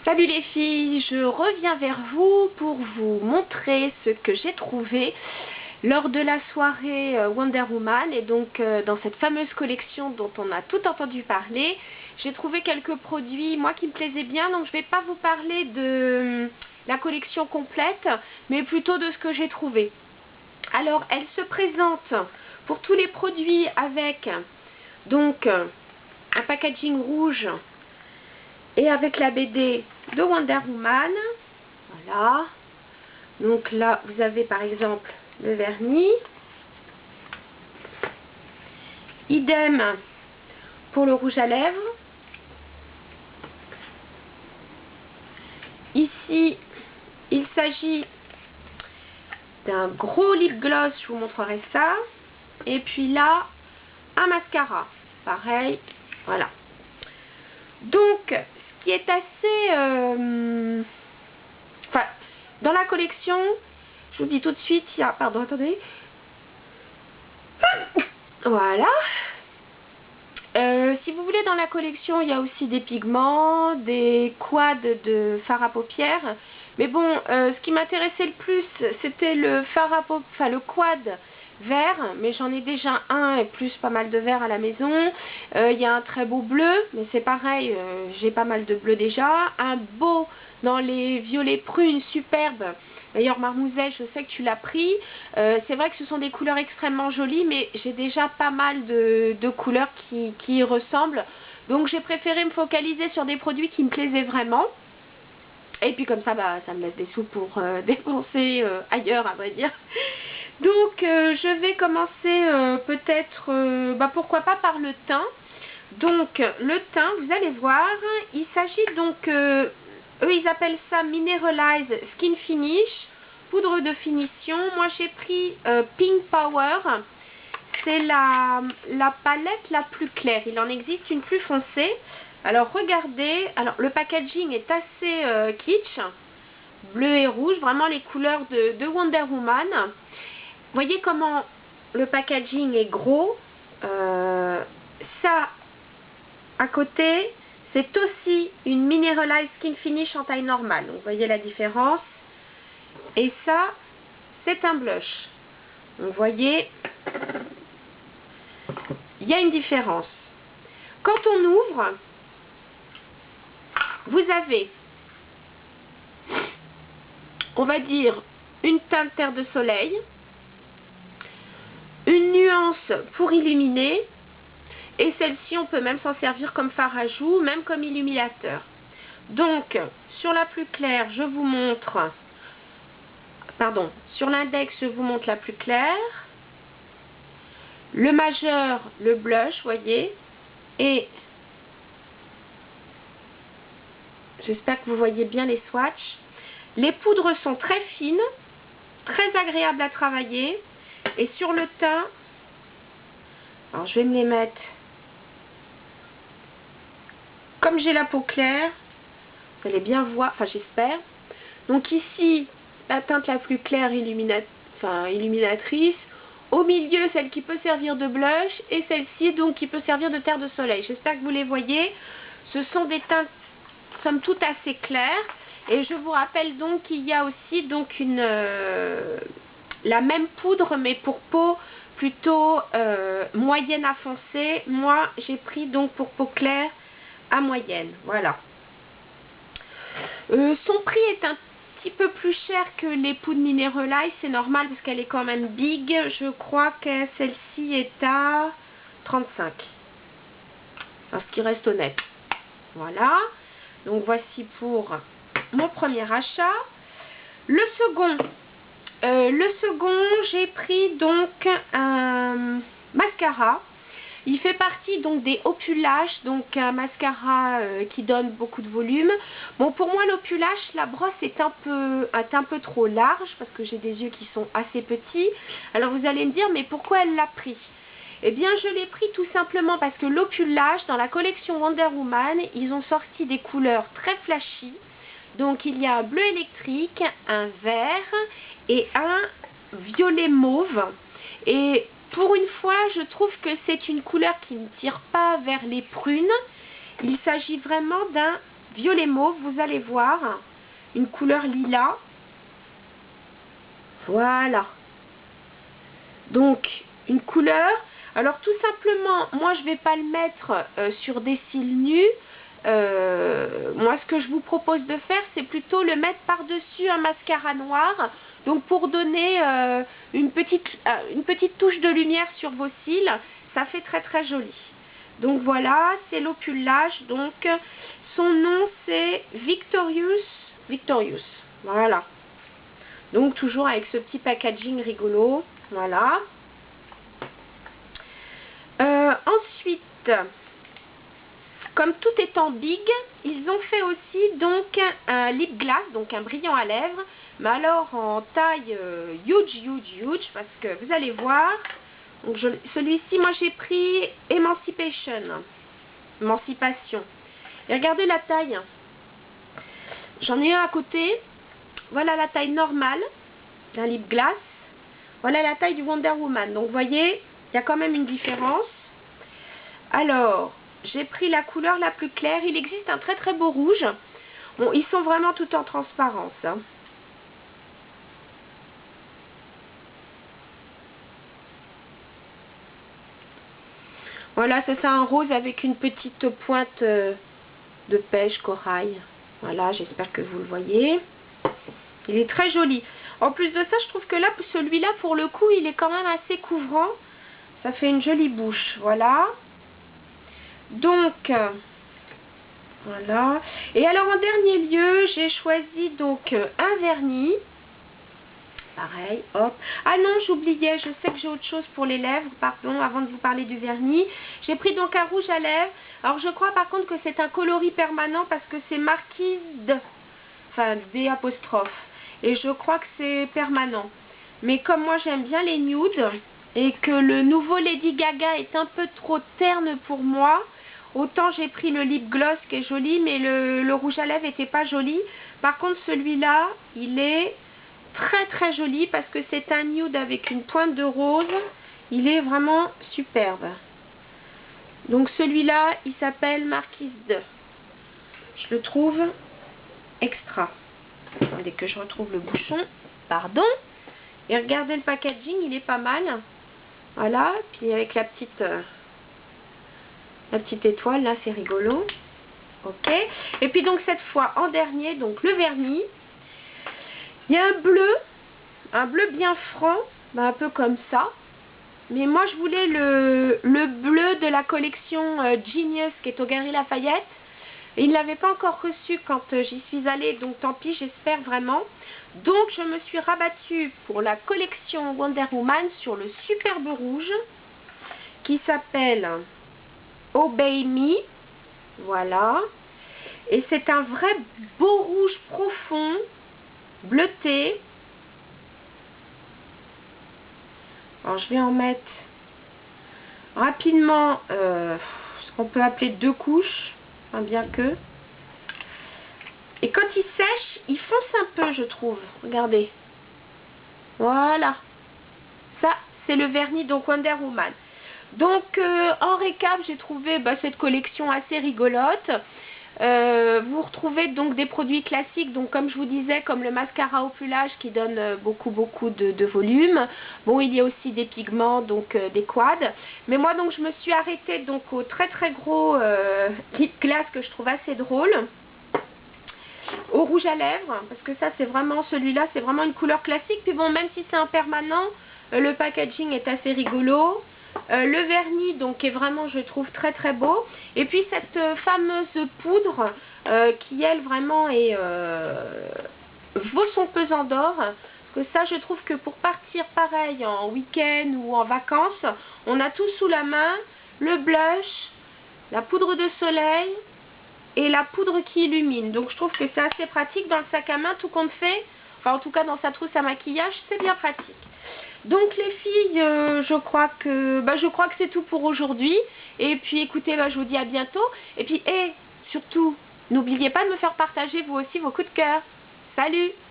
Salut les filles, je reviens vers vous pour vous montrer ce que j'ai trouvé lors de la soirée Wonder Woman. Et donc dans cette fameuse collection dont on a tout entendu parler, j'ai trouvé quelques produits moi qui me plaisaient bien. Donc je ne vais pas vous parler de la collection complète, mais plutôt de ce que j'ai trouvé. Alors elle se présente pour tous les produits avec donc un packaging rouge et avec la BD de Wonder Woman. Voilà. Donc là, vous avez par exemple le vernis. Idem pour le rouge à lèvres. Ici, il s'agit d'un gros lip gloss, je vous montrerai ça. Et puis là, un mascara. Pareil, voilà. Donc, ce qui est assez... Enfin, dans la collection, je vous dis tout de suite, il y a... Pardon, attendez. Voilà. Si vous voulez, dans la collection, il y a aussi des pigments, des quads de fard à paupières. Mais bon, ce qui m'intéressait le plus, c'était le fard à paupières, enfin le quad vert, mais j'en ai déjà un et plus pas mal de vert à la maison. Il y a un très beau bleu, mais c'est pareil, j'ai pas mal de bleu déjà. Un beau dans les violets prunes, superbe. D'ailleurs Marmouzet, je sais que tu l'as pris. C'est vrai que ce sont des couleurs extrêmement jolies, mais j'ai déjà pas mal de couleurs qui y ressemblent. Donc j'ai préféré me focaliser sur des produits qui me plaisaient vraiment. Et puis comme ça, bah, ça me laisse des sous pour dépenser ailleurs, à vrai dire. Donc je vais commencer peut-être, pourquoi pas par le teint. Donc le teint, vous allez voir, il s'agit donc, eux ils appellent ça Mineralize Skin Finish, poudre de finition. Moi j'ai pris Pink Power, c'est la palette la plus claire, il en existe une plus foncée. Alors regardez, alors le packaging est assez kitsch, bleu et rouge, vraiment les couleurs de Wonder Woman. Voyez comment le packaging est gros. Ça, à côté, c'est aussi une Mineralized Skin Finish en taille normale. Donc, vous voyez la différence. Et ça, c'est un blush. Donc, vous voyez, il y a une différence. Quand on ouvre, vous avez, on va dire, une teinte terre de soleil, une nuance pour illuminer, et celle-ci on peut même s'en servir comme fard à joues, même comme illuminateur. Donc sur la plus claire je vous montre, pardon, sur l'index je vous montre la plus claire, le majeur, le blush, voyez, et j'espère que vous voyez bien les swatchs. Les poudres sont très fines, très agréables à travailler. Et sur le teint, alors je vais me les mettre, comme j'ai la peau claire, vous allez bien voir, enfin j'espère. Donc ici, la teinte la plus claire illuminatrice. Au milieu, celle qui peut servir de blush. Et celle-ci, donc, qui peut servir de terre de soleil. J'espère que vous les voyez. Ce sont des teintes, somme toute, assez claires. Et je vous rappelle donc qu'il y a aussi donc la même poudre, mais pour peau plutôt moyenne à foncée. Moi, j'ai pris donc pour peau claire à moyenne. Voilà. Son prix est un petit peu plus cher que les poudres Mineralize, c'est normal parce qu'elle est quand même big. Je crois que celle-ci est à 35. Parce qu'il reste honnête. Voilà. Donc voici pour mon premier achat. Le second, j'ai pris donc un mascara. Il fait partie donc des Opulash, donc un mascara qui donne beaucoup de volume. Bon, pour moi l'Opulash, la brosse est un peu trop large parce que j'ai des yeux qui sont assez petits. Alors vous allez me dire, mais pourquoi elle l'a pris? Eh bien je l'ai pris tout simplement parce que l'Opulash, dans la collection Wonder Woman, ils ont sorti des couleurs très flashy. Donc il y a un bleu électrique, un vert et un violet mauve. Et pour une fois, je trouve que c'est une couleur qui ne tire pas vers les prunes. Il s'agit vraiment d'un violet mauve, vous allez voir, une couleur lilas. Voilà. Donc, une couleur. Alors, tout simplement, moi, je ne vais pas le mettre sur des cils nus. Moi, ce que je vous propose de faire, c'est plutôt le mettre par-dessus un mascara noir. Donc, pour donner une petite touche de lumière sur vos cils, ça fait très très joli. Donc, voilà, c'est l'Opullage. Donc, son nom, c'est Victorious. Voilà. Donc, toujours avec ce petit packaging rigolo. Voilà. Ensuite, comme tout est en big, ils ont fait aussi donc un lip gloss, donc un brillant à lèvres, mais alors en taille huge, parce que vous allez voir. Donc celui-ci, moi j'ai pris Émancipation. Et regardez la taille. J'en ai un à côté. Voilà la taille normale d'un lip gloss. Voilà la taille du Wonder Woman. Donc vous voyez, il y a quand même une différence. Alors, j'ai pris la couleur la plus claire. Il existe un très très beau rouge. Bon, ils sont vraiment tout en transparence. Hein. Voilà, ça c'est un rose avec une petite pointe de pêche corail. Voilà, j'espère que vous le voyez. Il est très joli. En plus de ça, je trouve que là, celui-là, pour le coup, il est quand même assez couvrant. Ça fait une jolie bouche. Voilà. Donc, voilà. Et alors, en dernier lieu, j'ai choisi donc un vernis. Pareil, hop. Ah non, j'oubliais, je sais que j'ai autre chose pour les lèvres, pardon, avant de vous parler du vernis. J'ai pris donc un rouge à lèvres. Alors, je crois par contre que c'est un coloris permanent parce que c'est marquise D. Enfin, D apostrophe. Et je crois que c'est permanent. Mais comme moi, j'aime bien les nudes et que le nouveau Lady Gaga est un peu trop terne pour moi, autant j'ai pris le lip gloss qui est joli, mais le rouge à lèvres n'était pas joli. Par contre, celui-là, il est très très joli parce que c'est un nude avec une pointe de rose. Il est vraiment superbe. Donc celui-là, il s'appelle Marquise 2. Je le trouve extra. Attendez que je retrouve le bouchon. Pardon. Et regardez le packaging, il est pas mal. Voilà. Puis avec la petite étoile, là, c'est rigolo. Ok. Et puis donc cette fois, en dernier, donc le vernis. Il y a un bleu bien franc, un peu comme ça. Mais moi, je voulais le bleu de la collection Genius qui est au Galeries Lafayette. Et il ne l'avait pas encore reçu quand j'y suis allée, donc tant pis, j'espère vraiment. Donc, je me suis rabattue pour la collection Wonder Woman sur le superbe rouge qui s'appelle Obey Me. Voilà. Et c'est un vrai beau rouge profond, bleuté. Alors, je vais en mettre rapidement ce qu'on peut appeler 2 couches. Enfin, bien que. Et quand il sèche, il fonce un peu, je trouve. Regardez. Voilà. Ça, c'est le vernis donc Wonder Woman. Donc, en récap, j'ai trouvé cette collection assez rigolote. Vous retrouvez donc des produits classiques, donc comme je vous disais, comme le mascara Opullage qui donne beaucoup de volume. Bon, il y a aussi des pigments, donc des quads. Mais moi, donc, je me suis arrêtée donc au très très gros lip gloss que je trouve assez drôle. Au rouge à lèvres, parce que ça, c'est vraiment, celui-là, c'est vraiment une couleur classique. Puis bon, même si c'est un permanent, le packaging est assez rigolo. Le vernis donc est vraiment, je trouve, très très beau. Et puis cette fameuse poudre qui elle vraiment est vaut son pesant d'or. Parce que ça, je trouve que pour partir pareil en week-end ou en vacances, on a tout sous la main. Le blush, la poudre de soleil et la poudre qui illumine. Donc je trouve que c'est assez pratique dans le sac à main, tout compte fait. Enfin en tout cas dans sa trousse à maquillage, c'est bien pratique. Donc les filles, je crois que c'est tout pour aujourd'hui. Et puis écoutez, je vous dis à bientôt. Et puis surtout, n'oubliez pas de me faire partager vous aussi vos coups de cœur. Salut!